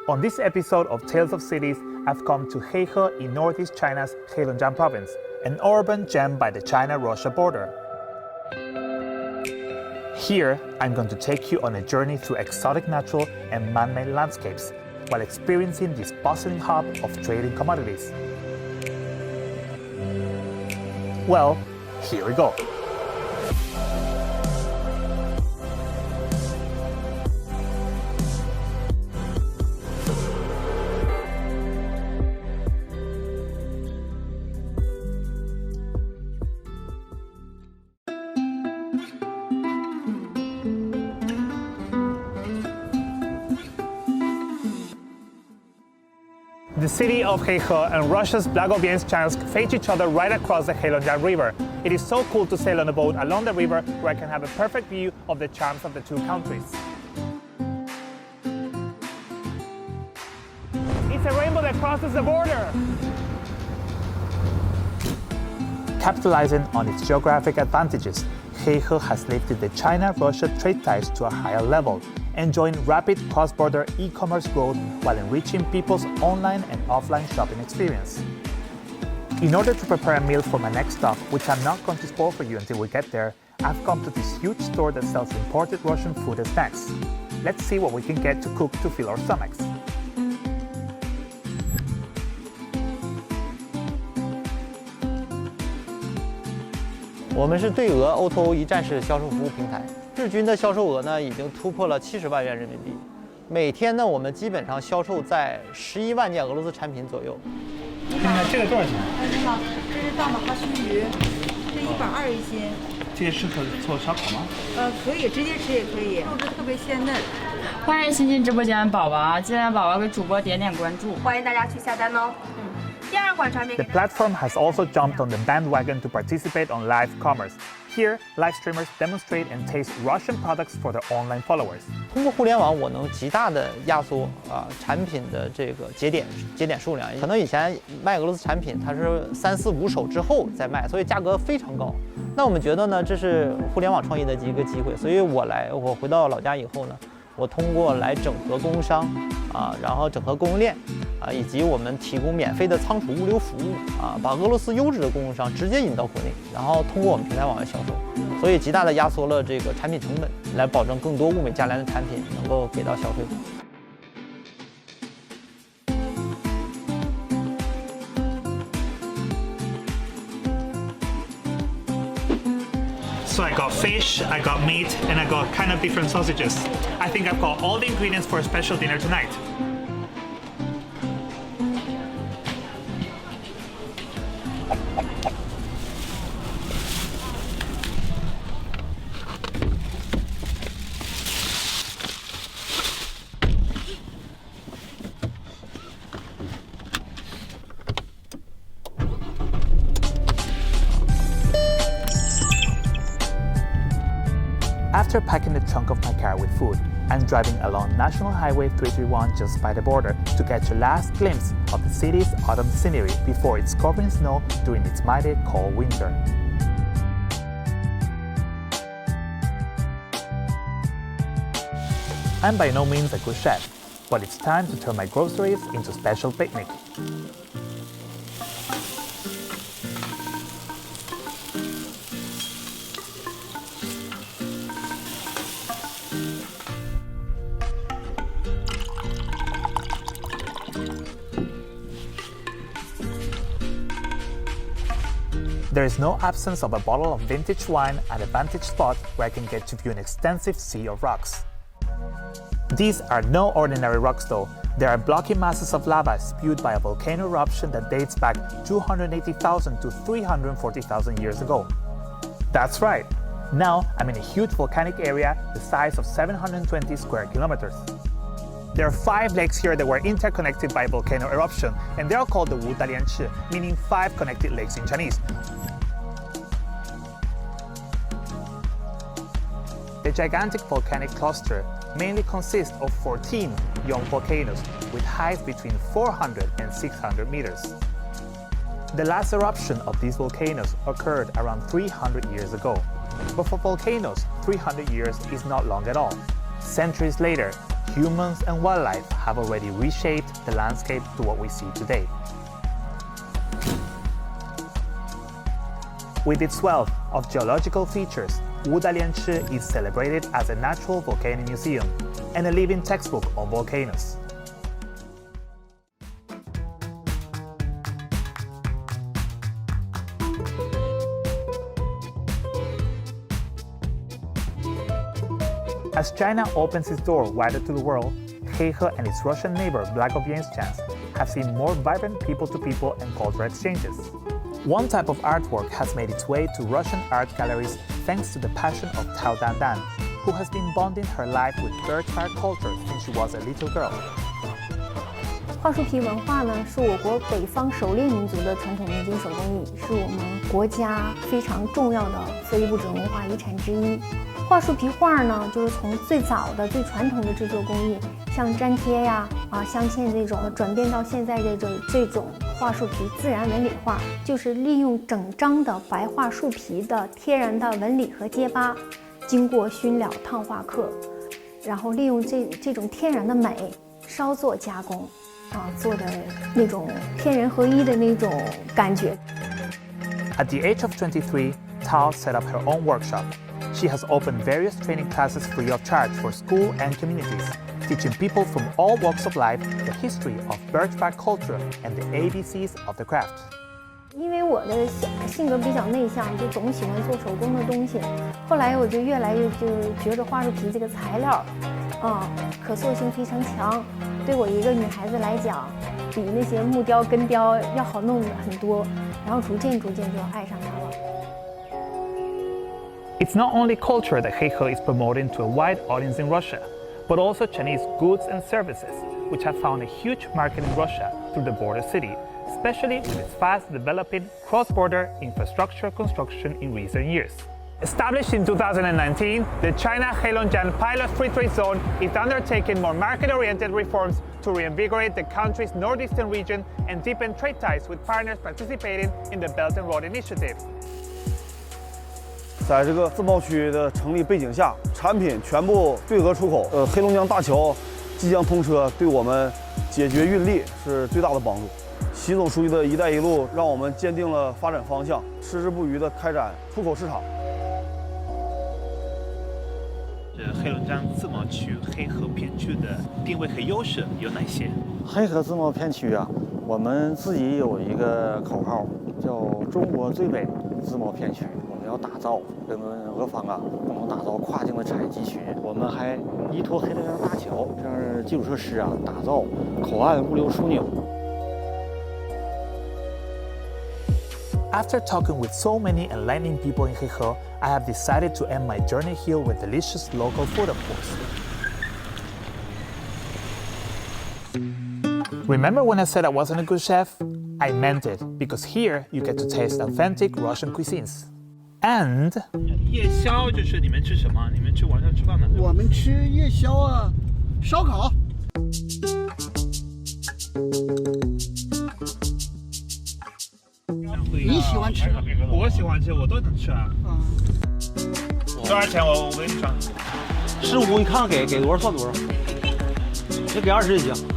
On this episode of Tales of Cities, I've come to Heihe in northeast China's Heilongjiang province, an urban gem by the China-Russia border. Here, I'm going to take you on a journey through exotic natural and man-made landscapes while experiencing this bustling hub of trading commodities. Well, here we go. The city of Heihe and Russia's Blagoveyansk face each other right across the Heilongjiang River. It is so cool to sail on a boat along the river where I can have a perfect view of the charms of the two countries. It's a rainbow that crosses the border! Capitalizing on its geographic advantages, Heihe has lifted the China-Russia trade ties to a higher level, enjoying rapid cross-border e-commerce growth while enriching people's online and offline shopping experience. In order to prepare a meal for my next stop, which I'm not going to spoil for you until we get there, I've come to this huge store that sells imported Russian food and snacks. Let's see what we can get to cook to fill our stomachs. 我们是对俄 O2O 一站式销售服务平台，日均的销售额呢已经突破了70万元人民币。每天呢，我们基本上销售在11万件俄罗斯产品左右。那这个多少钱？你好，这是大马哈须鱼，这120一斤。这个适合做烧烤吗？可以，直接吃也可以，肉质特别鲜嫩。欢迎新进直播间的宝宝，进来宝宝给主播点点关注，欢迎大家去下单哦。 The platform has also jumped on the bandwagon to participate on live commerce. Here, live streamers demonstrate and taste Russian products for their online followers. 通过互联网，我能极大的压缩产品的这个节点数量。可能以前卖俄罗斯产品，它是3、4、5手之后再卖，所以价格非常高。那我们觉得呢，这是互联网创业的一个机会，所以我回到老家以后呢，我通过来整合供应商然后整合供应链以及我们提供免费的仓储物流服务把俄罗斯优质的供应商直接引到国内，然后通过我们平台往外销售，所以极大的压缩了这个产品成本，来保证更多物美价廉的产品能够给到消费者。 So I got fish, I got meat, and I got kind of different sausages. I think I've got all the ingredients for a special dinner tonight. After packing the trunk of my car with food, I'm driving along National Highway 331 just by the border to catch a last glimpse of the city's autumn scenery before it's covered in snow during its mighty cold winter. I'm by no means a good chef, but it's time to turn my groceries into special picnic. There is no absence of a bottle of vintage wine at a vantage spot where I can get to view an extensive sea of rocks. These are no ordinary rocks though. They are blocky masses of lava spewed by a volcano eruption that dates back 280,000 to 340,000 years ago. That's right. Now I'm in a huge volcanic area the size of 720 square kilometers. There are 5 lakes here that were interconnected by a volcano eruption, and they are called the Wu Dalian Chi, meaning 5 connected lakes in Chinese. The gigantic volcanic cluster mainly consists of 14 young volcanoes with heights between 400 and 600 meters. The last eruption of these volcanoes occurred around 300 years ago. But for volcanoes, 300 years is not long at all. Centuries later, humans and wildlife have already reshaped the landscape to what we see today. With its wealth of geological features, Wudalianshi is celebrated as a natural volcano museum and a living textbook on volcanoes. As China opens its door wider to the world, Heihe and its Russian neighbor Blagovyansk have seen more vibrant people-to-people and cultural exchanges. One type of artwork has made its way to Russian art galleries thanks to the passion of Tao Dandan, who has been bonding her life with birch bark culture since she was a little girl. 桦树皮文化呢，是我国北方狩猎民族的传统民间手工艺，是我们国家非常重要的非物质文化遗产之一。桦树皮画呢，就是从最早的、最传统的制作工艺，像粘贴呀、镶嵌这种，转变到现在这种桦树皮自然纹理画，就是利用整张的白桦树皮的天然的纹理和结疤，经过熏疗、烫化刻，然后利用这种天然的美稍作加工。 做的那种天人合一的那种感觉。At the age of 23, Tao set up her own workshop. She has opened various training classes free of charge for school and communities, teaching people from all walks of life the history of birch bark culture and the ABCs of the craft. 因为我的性格比较内向，就总喜欢做手工的东西。后来我就越来越觉得桦树皮这个材料，可塑性非常强。 对我一个女孩子来讲，比那些木雕、根雕要好弄很多，然后逐渐就爱上它了。It's not only culture that Heihe is promoting to a wide audience in Russia, but also Chinese goods and services, which have found a huge market in Russia through the border city, especially with its fast developing cross-border infrastructure construction in recent years. Established in 2019, the China Heilongjiang Pilot Free Trade Zone is undertaking more market-oriented reforms to reinvigorate the country's northeastern region and deepen trade ties with partners participating in the Belt and Road Initiative. 在这个自贸区的成立背景下，产品全部对俄出口。黑龙江大桥即将通车，对我们解决运力是最大的帮助。习总书记的“一带一路”让我们坚定了发展方向，矢志不渝地开展出口市场。 黑龙江自贸区黑河片区的定位和优势有哪些？黑河自贸片区啊，我们自己有一个口号，叫“中国最北自贸片区”。我们要打造跟俄方共同打造跨境的产业集群。我们还依托黑龙江大桥这样的基础设施打造口岸物流枢纽。 After talking with so many enlightening people in Heihe, I have decided to end my journey here with delicious local food, of course. Remember when I said I wasn't a good chef? I meant it, because here you get to taste authentic Russian cuisines. And 夜宵就是你们吃什么？你们去晚上吃饭呢？我们吃夜宵啊，烧烤。 你喜欢吃？我喜欢吃，我都能吃啊。多少钱？我给你算。15，你看看给多少算多少。就给20就行。